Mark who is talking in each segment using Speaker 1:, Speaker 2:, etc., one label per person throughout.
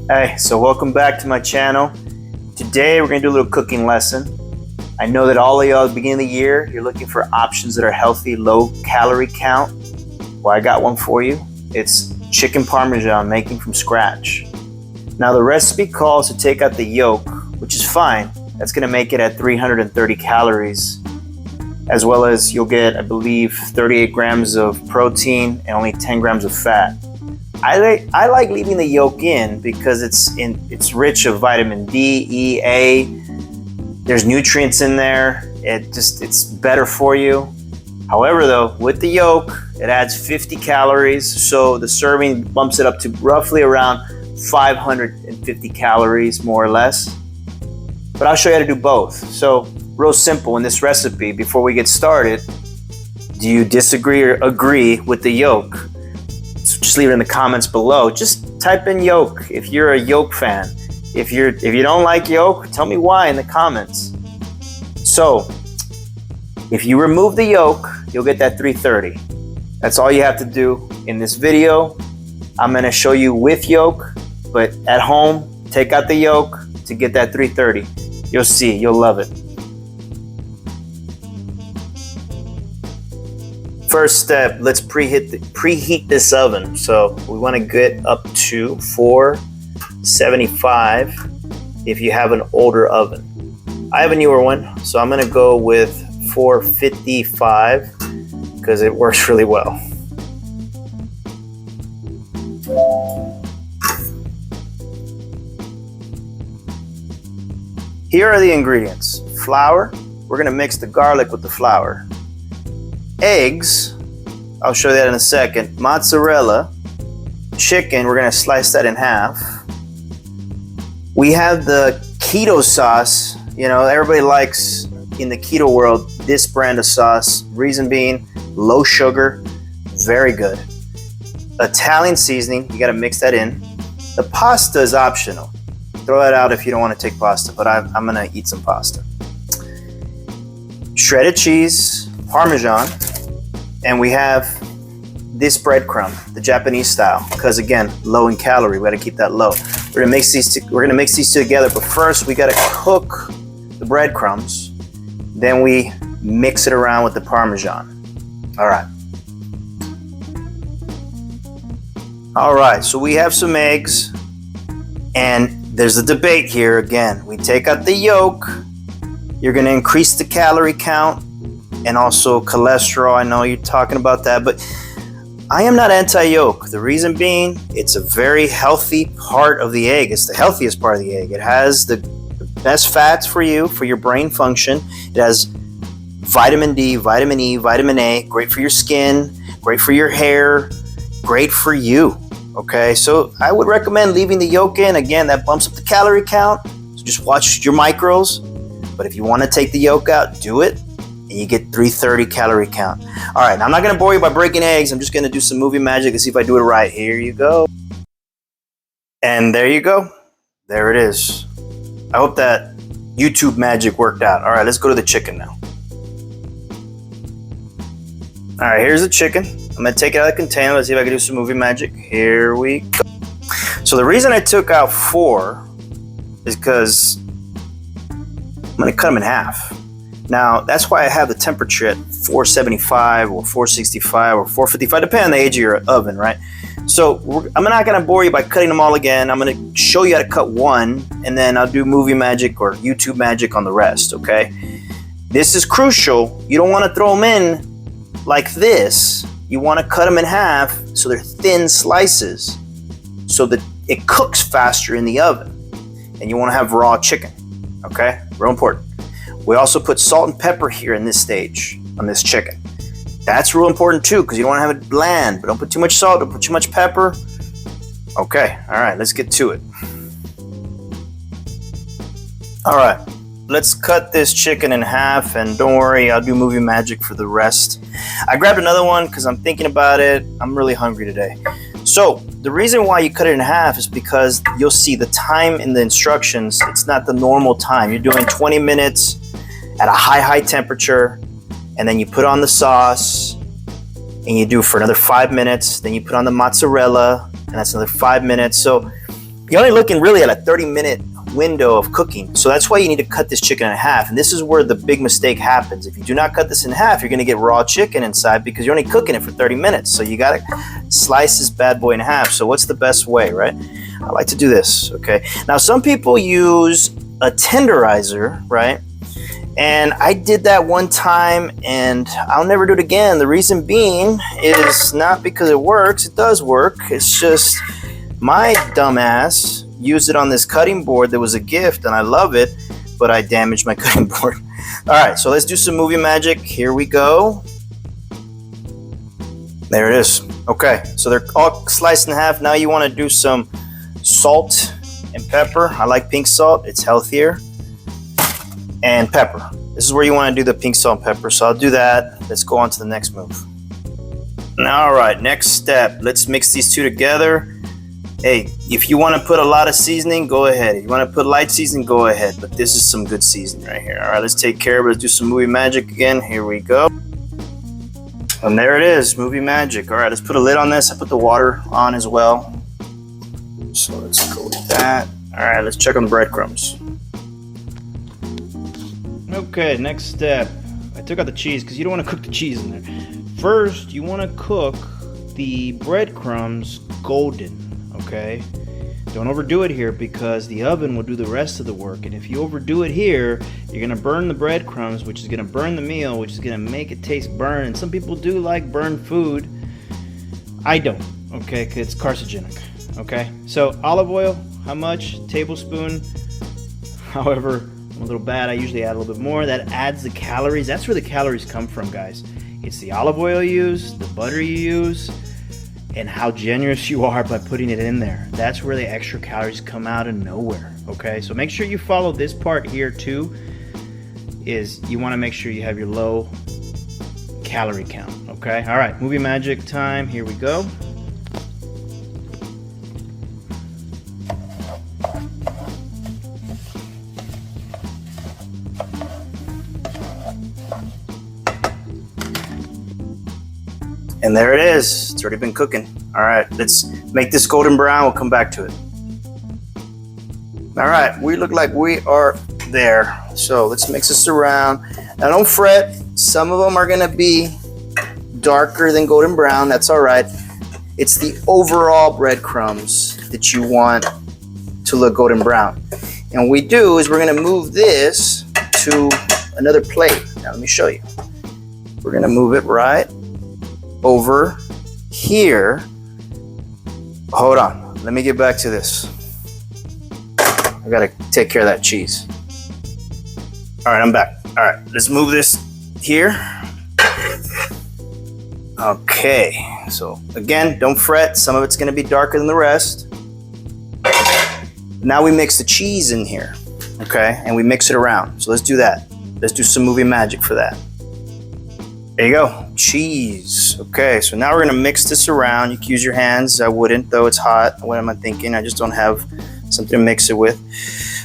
Speaker 1: Hey, so welcome back to my channel. Today we're gonna do a little cooking lesson. I know that all of y'all at the beginning of the year, you're looking for options that are healthy, low calorie count. Well, I got one for you. It's chicken Parmesan making from scratch. Now the recipe calls to take out the yolk, which is fine. That's gonna make it at 330 calories, as well as you'll get, I believe, 38 grams of protein and only 10 grams of fat. I like leaving the yolk in because it's rich of vitamin D, E, A. There's nutrients in there. It's better for you. However, though, with the yolk, it adds 50 calories, so the serving bumps it up to roughly around 550 calories, more or less. But I'll show you how to do both. So, real simple in this recipe. Before we get started, do you disagree or agree with the yolk? So just leave it in the comments below. Just type in yolk if you're a yolk fan. If you don't like yolk, tell me why in the comments. So, if you remove the yolk, you'll get that 330. That's all you have to do in this video. I'm gonna show you with yolk, but at home, take out the yolk to get that 330. You'll see, you'll love it. First step, let's preheat this oven. So we want to get up to 475 if you have an older oven. I have a newer one, so I'm going to go with 455 because it works really well. Here are the ingredients. Flour, we're going to mix the garlic with the flour. Eggs, I'll show you that in a second. Mozzarella, chicken, we're gonna slice that in half. We have the keto sauce. You know, everybody likes in the keto world this brand of sauce. Reason being, low sugar, very good. Italian seasoning, you gotta mix that in. The pasta is optional. Throw that out if you don't want to take pasta, but I'm gonna eat some pasta. Shredded cheese, Parmesan, and we have this breadcrumb, the Japanese style, because again, low in calorie. We got to keep that low. We're gonna mix these two together, but first we got to cook the breadcrumbs. Then we mix it around with the Parmesan. All right. So we have some eggs, and there's a debate here again. We take out the yolk. You're gonna increase the calorie count. And also cholesterol. I know you're talking about that, but I am not anti-yolk. The reason being, it's a very healthy part of the egg. It's the healthiest part of the egg. It has the best fats for you, for your brain function. It has vitamin D, vitamin E, vitamin A, great for your skin, great for your hair, great for you. Okay, so I would recommend leaving the yolk in. Again, that bumps up the calorie count. So just watch your micros. But if you want to take the yolk out, do it. And you get 330 calorie count. All right, now I'm not gonna bore you by breaking eggs. I'm just gonna do some movie magic and see if I do it right. Here you go. And there you go. There it is. I hope that YouTube magic worked out. All right, let's go to the chicken now. All right, here's the chicken. I'm gonna take it out of the container. Let's see if I can do some movie magic. Here we go. So the reason I took out 4 is because I'm gonna cut them in half. Now, that's why I have the temperature at 475 or 465 or 455, depending on the age of your oven, right? So I'm not going to bore you by cutting them all again. I'm going to show you how to cut one, and then I'll do movie magic or YouTube magic on the rest, okay? This is crucial. You don't want to throw them in like this. You want to cut them in half so they're thin slices so that it cooks faster in the oven. And you want to have raw chicken, okay? Real important. We also put salt and pepper here in this stage on this chicken. That's real important too, because you don't want to have it bland, but don't put too much salt, don't put too much pepper. Okay, all right, let's get to it. All right, let's cut this chicken in half, and don't worry, I'll do movie magic for the rest. I grabbed another one because I'm thinking about it. I'm really hungry today. So the reason why you cut it in half is because you'll see the time in the instructions, it's not the normal time. You're doing 20 minutes at a high temperature, and then you put on the sauce, and you do for another 5 minutes, then you put on the mozzarella, and that's another 5 minutes. So you're only looking really at a 30-minute window of cooking. So that's why you need to cut this chicken in half. And this is where the big mistake happens. If you do not cut this in half, you're going to get raw chicken inside because you're only cooking it for 30 minutes. So you got to slice this bad boy in half. So what's the best way, right? I like to do this, okay? Now, some people use a tenderizer, right? And I did that one time and I'll never do it again. The reason being is not because it works. It does work. It's just my dumbass used it on this cutting board that was a gift and I love it, but I damaged my cutting board. All right, so let's do some movie magic. Here we go. There it is. Okay, so they're all sliced in half. Now you want to do some salt and pepper. I like pink salt. It's healthier. And pepper. This is where you want to do the pink salt and pepper. So I'll do that. Let's go on to the next move. All right, next step. Let's mix these two together. Hey, if you want to put a lot of seasoning, go ahead. If you want to put light seasoning, go ahead. But this is some good seasoning right here. All right, let's take care of it. Let's do some movie magic again. Here we go. And there it is, movie magic. All right, let's put a lid on this. I put the water on as well. So let's go with that. All right, let's check on the breadcrumbs. Okay, next step. I took out the cheese because you don't want to cook the cheese in there. First, you want to cook the breadcrumbs golden. Okay, don't overdo it here because the oven will do the rest of the work, and if you overdo it here, you're gonna burn the breadcrumbs, which is gonna burn the meal, which is gonna make it taste burn. And some people do like burnt food. I don't, okay, because it's carcinogenic. Okay, so olive oil, how much? Tablespoon. However, I'm a little bad, I usually add a little bit more. That adds the calories. That's where the calories come from, guys. It's the olive oil you use, the butter you use, and how generous you are by putting it in there. That's where the extra calories come out of nowhere, okay? So make sure you follow this part here too, is you wanna make sure you have your low calorie count, okay? All right, movie magic time, here we go. And there it is. It's already been cooking. All right, let's make this golden brown. We'll come back to it. All right, we look like we are there. So let's mix this around. Now don't fret. Some of them are gonna be darker than golden brown. That's all right. It's the overall breadcrumbs that you want to look golden brown. And what we do is we're gonna move this to another plate. Now let me show you. We're gonna move it right over here. Hold on, let me get back to this. I gotta take care of that cheese. All right, I'm back. All right, let's move this here. Okay, so again, don't fret. Some of it's gonna be darker than the rest. Now we mix the cheese in here, okay? And we mix it around. So let's do that. Let's do some movie magic for that. There you go, cheese. Okay, so now we're gonna mix this around. You can use your hands. I wouldn't, though it's hot. What am I thinking? I just don't have something to mix it with.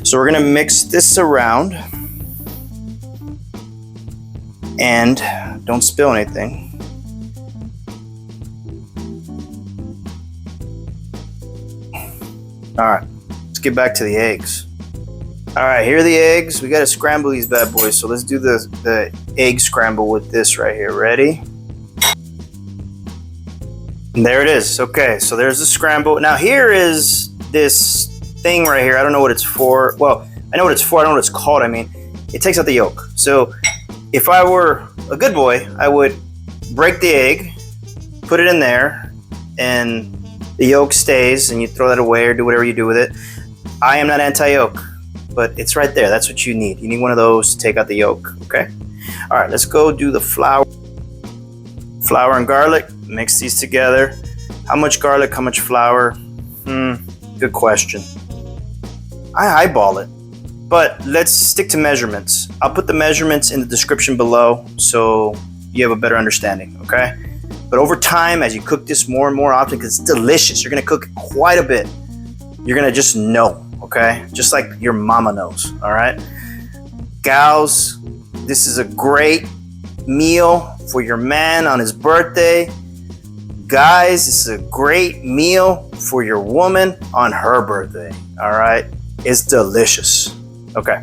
Speaker 1: So we're gonna mix this around. And don't spill anything. All right, let's get back to the eggs. All right, here are the eggs. We gotta scramble these bad boys. So let's do the egg scramble with this right here. Ready? And there it is. Okay, so there's the scramble. Now here is this thing right here. I don't know what it's for. Well, I know what it's for. I don't know what it's called. I mean, it takes out the yolk. So if I were a good boy, I would break the egg, put it in there, and the yolk stays, and you throw that away or do whatever you do with it. I am not anti-yolk, but it's right there. That's what you need. You need one of those to take out the yolk, okay? All right, let's go do the flour. Flour and garlic, mix these together. How much garlic, how much flour? Good question. I eyeball it, but let's stick to measurements. I'll put the measurements in the description below so you have a better understanding, okay? But over time, as you cook this more and more often, because it's delicious, you're gonna cook it quite a bit. You're gonna just know, okay? Just like your mama knows, all right? Gals, this is a great meal for your man on his birthday. Guys, this is a great meal for your woman on her birthday. All right, it's delicious. Okay.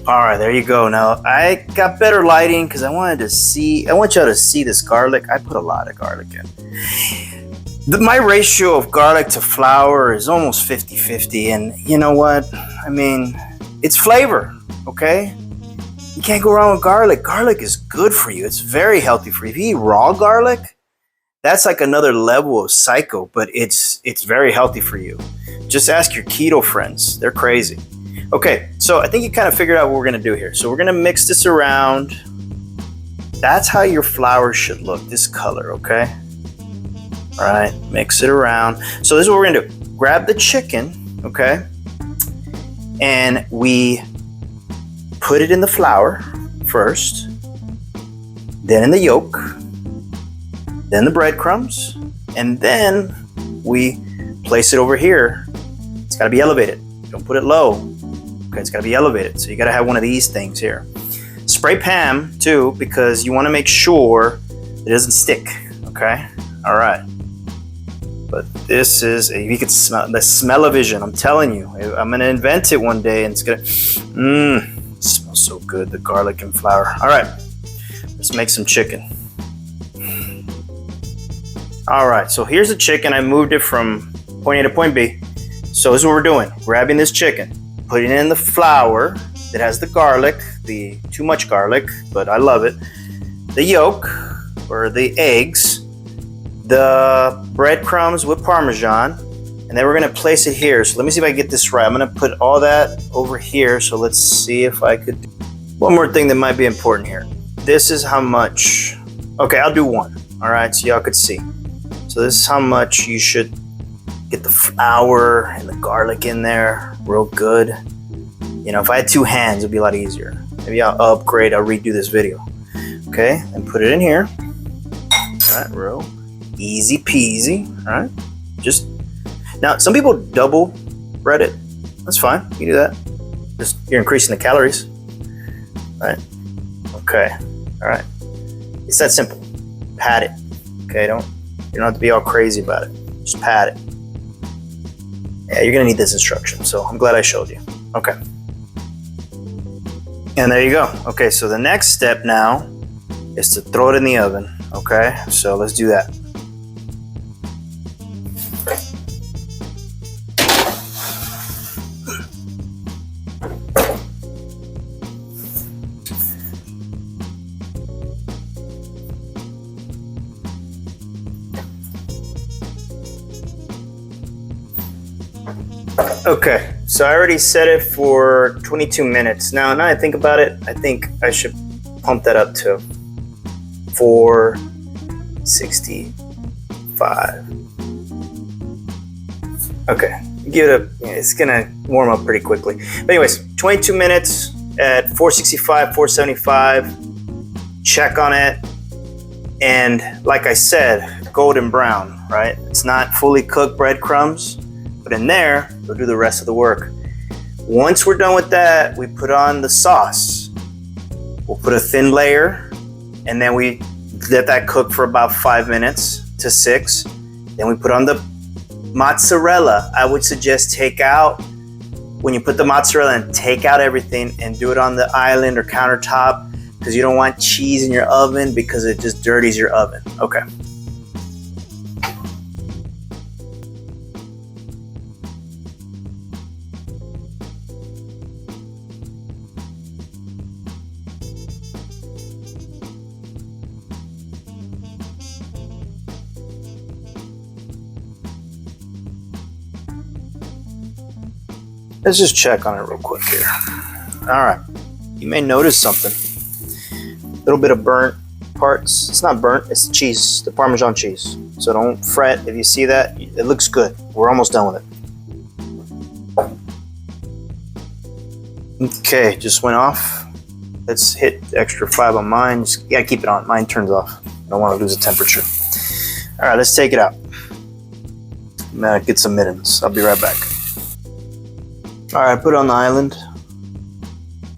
Speaker 1: All right, there you go. Now I got better lighting because I want y'all to see this garlic. I put a lot of garlic in. My ratio of garlic to flour is almost 50-50, and you know what? I mean, it's flavor, okay? You can't go wrong with garlic. Garlic is good for you. It's very healthy for you. If you eat raw garlic, that's like another level of psycho, but it's very healthy for you. Just ask your keto friends. They're crazy. Okay, so I think you kind of figured out what we're going to do here. So we're going to mix this around. That's how your flour should look, this color, okay? All right, mix it around. So this is what we're going to do. Grab the chicken, okay? And we put it in the flour first, then in the yolk, then the breadcrumbs, and then we place it over here. It's got to be elevated. Don't put it low. Okay, it's got to be elevated. So you got to have one of these things here. Spray pan too, because you want to make sure it doesn't stick. Okay, all right. But this is, you can smell the smell-o-vision. I'm telling you, I'm gonna invent it one day, and it's gonna, it smells so good, the garlic and flour. All right, let's make some chicken. All right, so here's the chicken. I moved it from point A to point B. So this is what we're doing. Grabbing this chicken, putting it in the flour that has the garlic, the too much garlic, but I love it. The yolk, or the eggs, the breadcrumbs with Parmesan, and then we're gonna place it here. So let me see if I get this right. I'm gonna put all that over here. So let's see if I could. One more thing that might be important here. This is how much. Okay, I'll do one. All right, so y'all could see. So this is how much you should get the flour and the garlic in there real good. You know, if I had two hands, it'd be a lot easier. Maybe I'll upgrade, I'll redo this video. Okay, and put it in here. All right, real easy peasy. All right, just now some people double bread it. That's fine, you can do that. Just you're increasing the calories. All right, okay, all right. It's that simple. Pat it. Okay, you don't have to be all crazy about it. Just pat it. Yeah, you're gonna need this instruction, so I'm glad I showed you. Okay. And there you go. Okay, so the next step now is to throw it in the oven. Okay, so let's do that. Okay, so I already set it for 22 minutes. Now I think about it, I think I should pump that up to 465. Okay, it's gonna warm up pretty quickly. But anyways, 22 minutes at 465, 475. Check on it. And like I said, golden brown, right? It's not fully cooked breadcrumbs. But in there, we'll do the rest of the work. Once we're done with that, we put on the sauce. We'll put a thin layer, and then we let that cook for about 5 minutes to 6. Then we put on the mozzarella. I would suggest when you put the mozzarella in, take out everything and do it on the island or countertop, because you don't want cheese in your oven because it just dirties your oven. Okay. Let's just check on it real quick here. All right, you may notice something. A little bit of burnt parts. It's not burnt, it's the cheese, the Parmesan cheese. So don't fret if you see that. It looks good. We're almost done with it. Okay, just went off. Let's hit extra 5 on mine. Just gotta keep it on. Mine turns off. I don't want to lose the temperature. All right, let's take it out. I'm gonna get some mittens. I'll be right back. All right, put it on the island.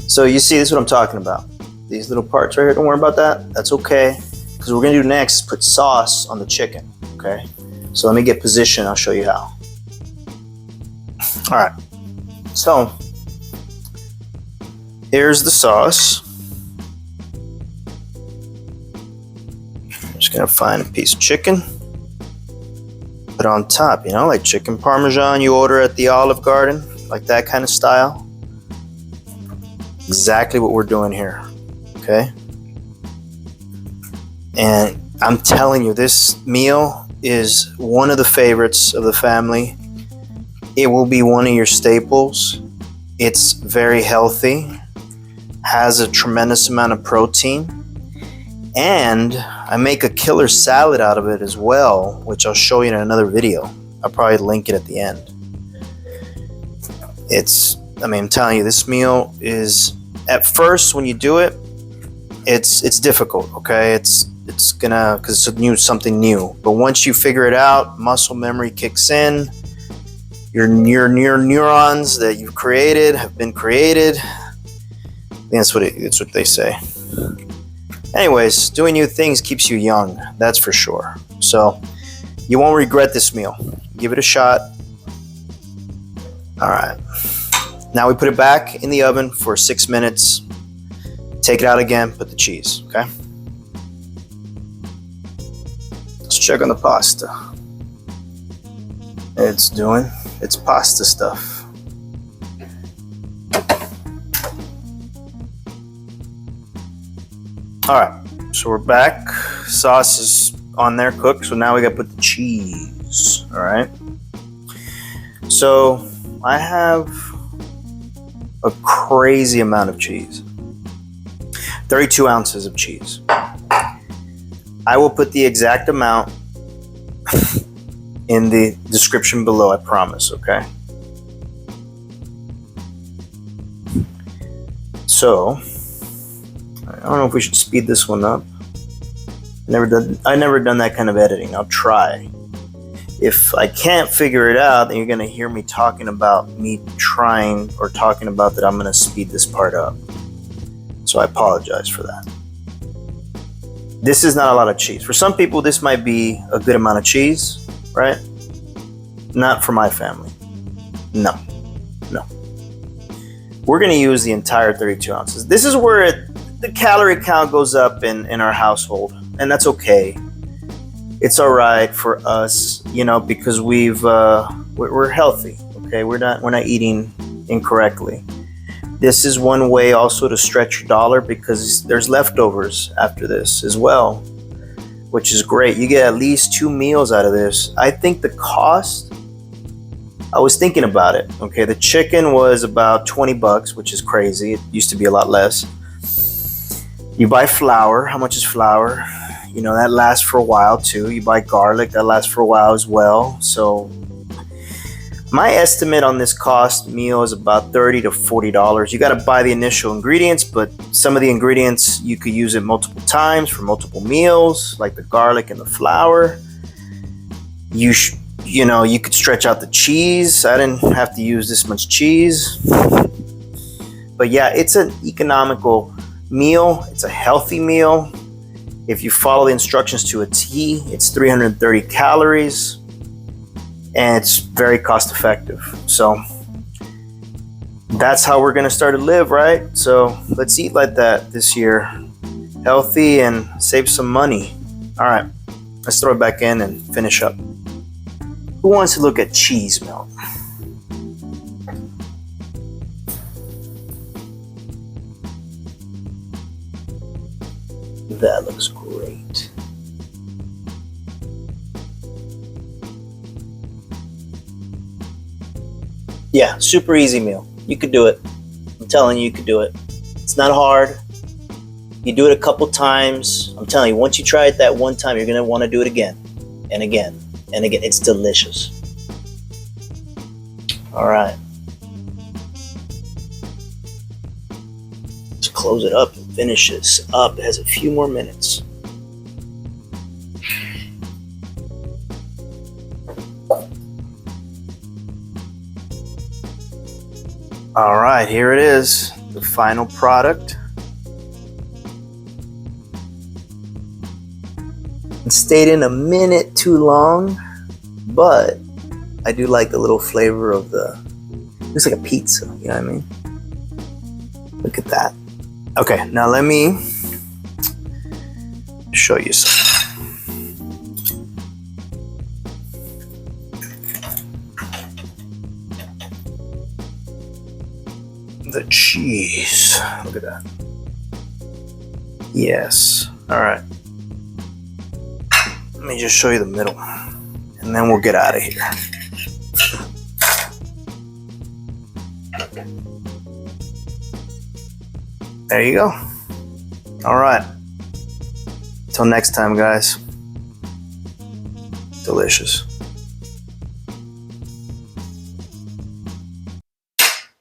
Speaker 1: So you see, this is what I'm talking about. These little parts right here, don't worry about that. That's okay. because we're gonna do next is put sauce on the chicken, okay? So let me get position, I'll show you how. All right, so here's the sauce. I'm just gonna find a piece of chicken, put it on top, you know, like chicken Parmesan you order at the Olive Garden, like that kind of style. Exactly what we're doing here, okay? And I'm telling you, this meal is one of the favorites of the family. It will be one of your staples. It's very healthy, has a tremendous amount of protein, and I make a killer salad out of it as well, which I'll show you in another video. I'll probably link it at the end. I'm telling you, this meal is, at first when you do it, it's difficult, okay? It's gonna, because it's something new. But once you figure it out, muscle memory kicks in. Your neurons that you've created have been created. I think that's what they say. Anyways, doing new things keeps you young, that's for sure. So you won't regret this meal. Give it a shot. All right. Now we put it back in the oven for 6 minutes. Take it out again, put the cheese, okay? Let's check on the pasta. It's pasta stuff. All right, so we're back. Sauce is on there cooked, so now we gotta put the cheese, all right? So I have a crazy amount of cheese. 32 ounces of cheese. I will put the exact amount in the description below, I promise, okay? So, I don't know if we should speed this one up. I never done that kind of editing. I'll try. If I can't figure it out, then you're gonna hear me talking about me trying, or talking about that I'm gonna speed this part up. So I apologize for that. This is not a lot of cheese. For some people, this might be a good amount of cheese, right? Not for my family. No. We're gonna use the entire 32 ounces. This is where the calorie count goes up in our household, and that's okay. It's all right for us, you know, because we're healthy. Okay, we're not eating incorrectly. This is one way also to stretch your dollar, because there's leftovers after this as well, which is great. You get at least 2 meals out of this. I think the cost, I was thinking about it. Okay, the chicken was about $20, which is crazy. It used to be a lot less. You buy flour. How much is flour? You know, that lasts for a while too. You buy garlic, that lasts for a while as well. So my estimate on this cost meal is about $30 to $40. You got to buy the initial ingredients, but some of the ingredients you could use it multiple times for multiple meals, like the garlic and the flour. You know, you could stretch out the cheese. I didn't have to use this much cheese. But yeah, it's an economical meal. It's a healthy meal. If you follow the instructions to a T, it's 330 calories, and it's very cost effective. So that's how we're gonna start to live, right? So let's eat like that this year. Healthy and save some money. All right, let's throw it back in and finish up. Who wants to look at cheese melt? That looks great. Yeah, super easy meal. You could do it. I'm telling you, you could do it. It's not hard. You do it a couple times. I'm telling you, once you try it that one time, you're going to want to do it again and again and again. It's delicious. All right. Let's close it up and finish this up. It has a few more minutes. All right, here it is, the final product. stayed in a minute too long, but I do like the little flavor of the, looks like a pizza, you know what I mean? Look at that. Okay, now let me show you something. The cheese, look at that. Yes, all right. Let me just show you the middle, and then we'll get out of here. There you go. All right. Till next time, guys. Delicious.